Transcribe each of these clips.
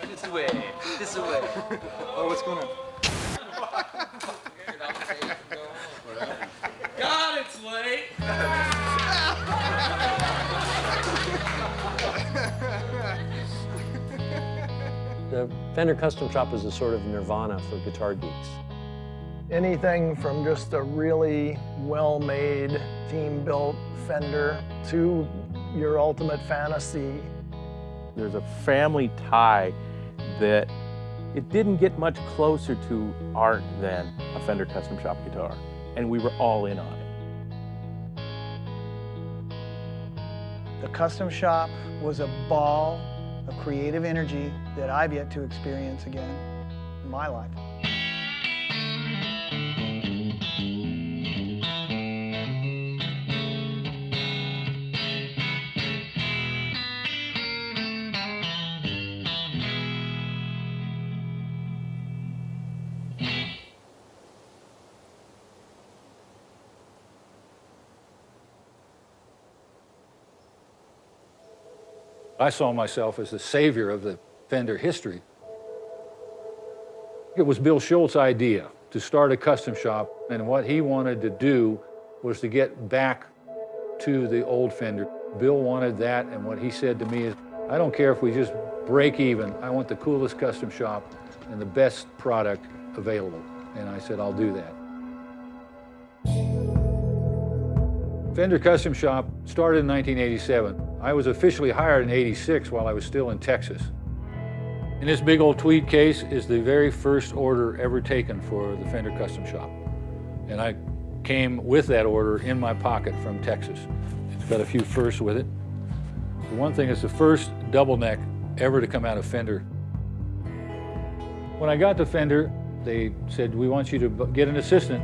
This way. This way. Oh, what's going on? God, it's late. The Fender Custom Shop is a sort of nirvana for guitar geeks. Anything from just a really well-made, team-built Fender to your ultimate fantasy. There's a family tie that it didn't get much closer to art than a Fender Custom Shop guitar, and we were all in on it. The Custom Shop was a ball of creative energy that I've yet to experience again in my life. I saw myself as the savior of the Fender history. It was Bill Schultz's idea to start a custom shop, and what he wanted to do was to get back to the old Fender. Bill wanted that, and what he said to me is, I don't care if we just break even, I want the coolest custom shop and the best product available. And I said, I'll do that. Fender Custom Shop started in 1987. I was officially hired in '86 while I was still in Texas. And this big old tweed case is the very first order ever taken for the Fender Custom Shop. And I came with that order in my pocket from Texas. It's got a few firsts with it. The one thing is the first double neck ever to come out of Fender. When I got to Fender, they said, we want you to get an assistant.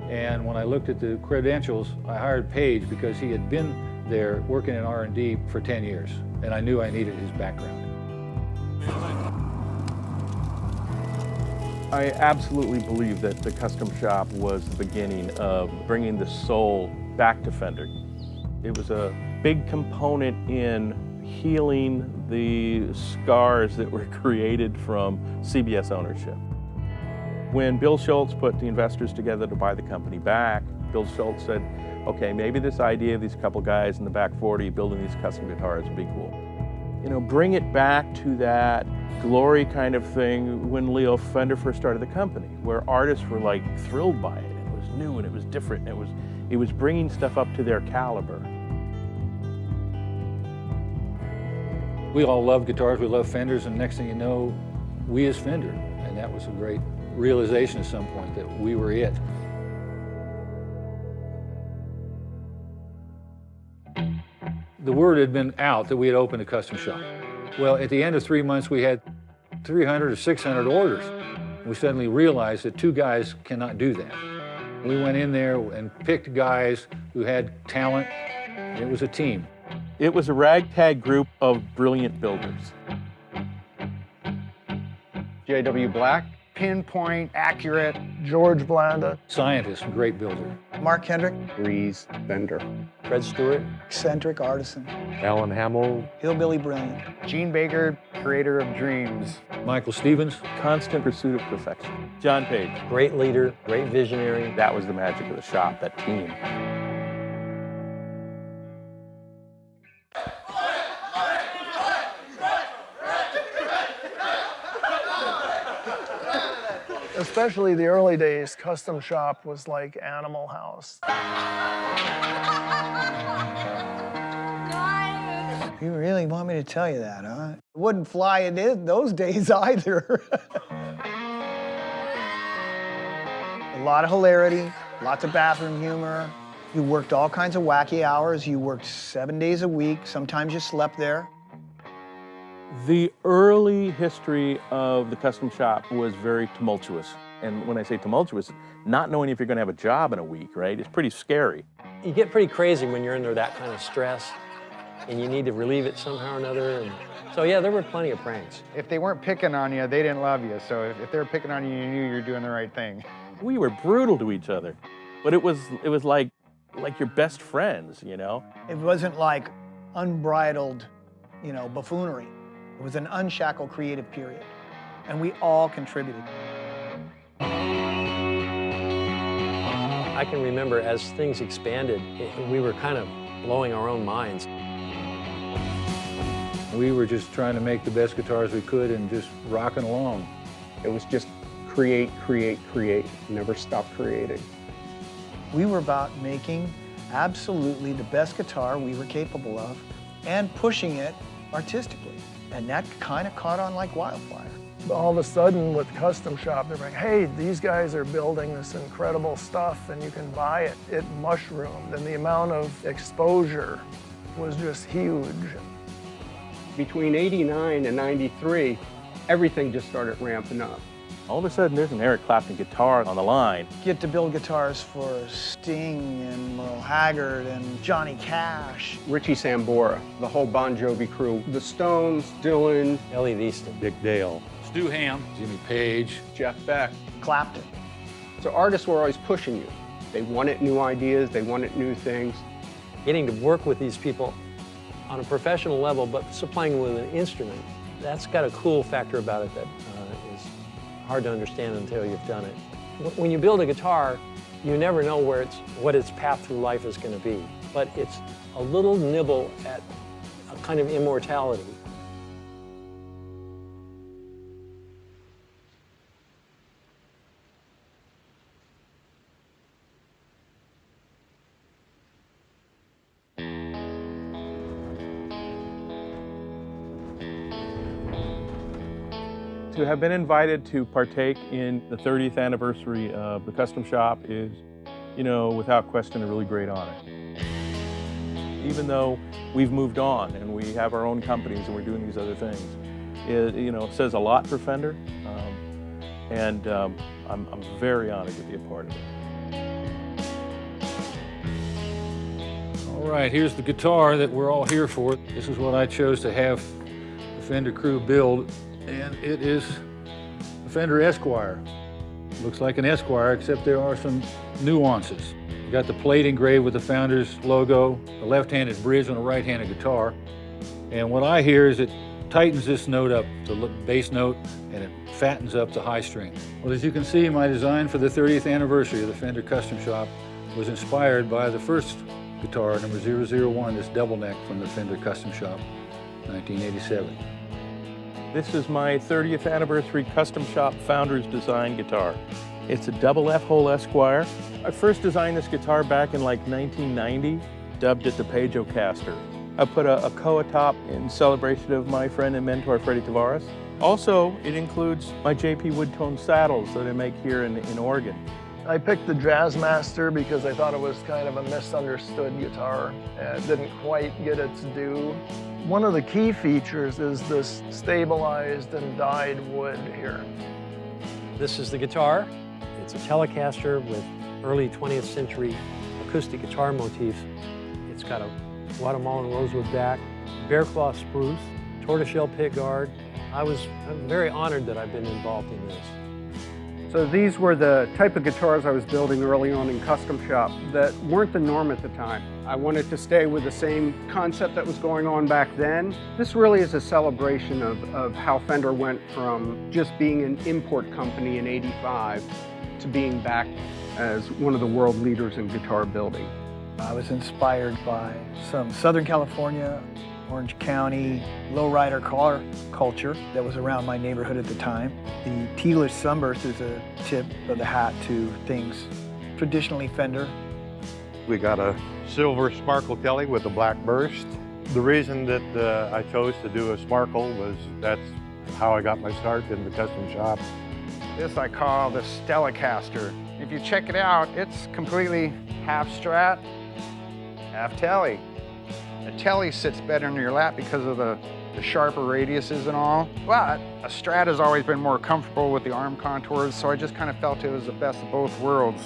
And when I looked at the credentials, I hired Page because he had been there working in R&D for 10 years, and I knew I needed his background. I absolutely believe that the Custom Shop was the beginning of bringing the soul back to Fender. It was a big component in healing the scars that were created from CBS ownership. When Bill Schultz put the investors together to buy the company back, Bill Schultz said, okay, maybe this idea of these couple guys in the back 40 building these custom guitars would be cool. You know, bring it back to that glory kind of thing when Leo Fender first started the company, where artists were like thrilled by it. It was new and it was different. And it was bringing stuff up to their caliber. We all love guitars, we love Fenders, and next thing you know, we as Fender. And that was a great realization at some point that we were it. The word had been out that we had opened a custom shop. Well, at the end of 3 months, we had 300 or 600 orders. We suddenly realized that two guys cannot do that. We went in there and picked guys who had talent. It was a team. It was a ragtag group of brilliant builders. J.W. Black, pinpoint, accurate. George Blanda. Scientist, great builder. Mark Kendrick, Breeze, Fender. Fred Stewart. eccentric artisan. Alan Hamill. Hillbilly brilliant. Gene Baker, creator of dreams. Michael Stevens. Constant pursuit of perfection. John Page. Great leader, great visionary. That was the magic of the shop, that team. Especially the early days, Custom Shop was like Animal House. You really want me to tell you that, huh? It wouldn't fly in those days either. A lot of hilarity, lots of bathroom humor. You worked all kinds of wacky hours. You worked 7 days a week. Sometimes you slept there. The early history of the custom shop was very tumultuous. And when I say tumultuous, not knowing if you're going to have a job in a week, right? It's pretty scary. You get pretty crazy when you're under that kind of stress, and you need to relieve it somehow or another. And so yeah, there were plenty of pranks. If they weren't picking on you, they didn't love you. So if they were picking on you, you knew you were doing the right thing. We were brutal to each other, but it was like your best friends, you know? It wasn't like unbridled, buffoonery. It was an unshackled creative period, and we all contributed. I can remember as things expanded, we were kind of blowing our own minds. We were just trying to make the best guitars we could and just rocking along. It was just create, create, create, never stop creating. We were about making absolutely the best guitar we were capable of and pushing it artistically. And that kind of caught on like wildfire. All of a sudden with Custom Shop, they're like, hey, these guys are building this incredible stuff and you can buy it. It mushroomed, and the amount of exposure was just huge. Between 89 and 93, everything just started ramping up. All of a sudden, there's an Eric Clapton guitar on the line. Get to build guitars for Sting and Merle Haggard and Johnny Cash. Richie Sambora, the whole Bon Jovi crew, the Stones, Dylan, Ellie Wieston. Dick Dale, Stu Hamm, Jimmy Page. Jeff Beck. Clapton. So artists were always pushing you. They wanted new ideas, they wanted new things. Getting to work with these people on a professional level, but supplying them with an instrument, that's got a cool factor about it that is hard to understand until you've done it. When you build a guitar, you never know what its path through life is going to be, but it's a little nibble at a kind of immortality. To have been invited to partake in the 30th anniversary of the Custom Shop is, without question, a really great honor. Even though we've moved on and we have our own companies and we're doing these other things, it says a lot for Fender, and I'm very honored to be a part of it. All right, here's the guitar that we're all here for. This is what I chose to have the Fender crew build, and it is a Fender Esquire. Looks like an Esquire, except there are some nuances. You got the plate engraved with the Founders logo, a left-handed bridge on a right-handed guitar, and what I hear is it tightens this note up, the bass note, and it fattens up the high string. Well, as you can see, my design for the 30th anniversary of the Fender Custom Shop was inspired by the first guitar, number 001, this double neck from the Fender Custom Shop, 1987. This is my 30th anniversary Custom Shop Founders Design guitar. It's a double F-hole Esquire. I first designed this guitar back in like 1990, dubbed it the Pageocaster. I put a Koa top in celebration of my friend and mentor, Freddie Tavares. Also, it includes my JP Woodtone saddles that I make here in Oregon. I picked the Jazzmaster because I thought it was kind of a misunderstood guitar and it didn't quite get its due. One of the key features is this stabilized and dyed wood here. This is the guitar. It's a Telecaster with early 20th century acoustic guitar motifs. It's got a Guatemalan rosewood back, bear claw spruce, tortoiseshell pickguard. I'm very honored that I've been involved in this. So these were the type of guitars I was building early on in Custom Shop that weren't the norm at the time. I wanted to stay with the same concept that was going on back then. This really is a celebration of how Fender went from just being an import company in '85 to being back as one of the world leaders in guitar building. I was inspired by some Southern California, Orange County lowrider car culture that was around my neighborhood at the time. The tealish sunburst is a tip of the hat to things traditionally Fender. We got a silver sparkle Kelly with a black burst. The reason that I chose to do a sparkle was that's how I got my start in the custom shop. This I call the Telecaster. If you check it out, it's completely half Strat, half Tele. A Tele sits better in your lap because of the sharper radiuses and all, but a Strat has always been more comfortable with the arm contours, so I just kind of felt it was the best of both worlds.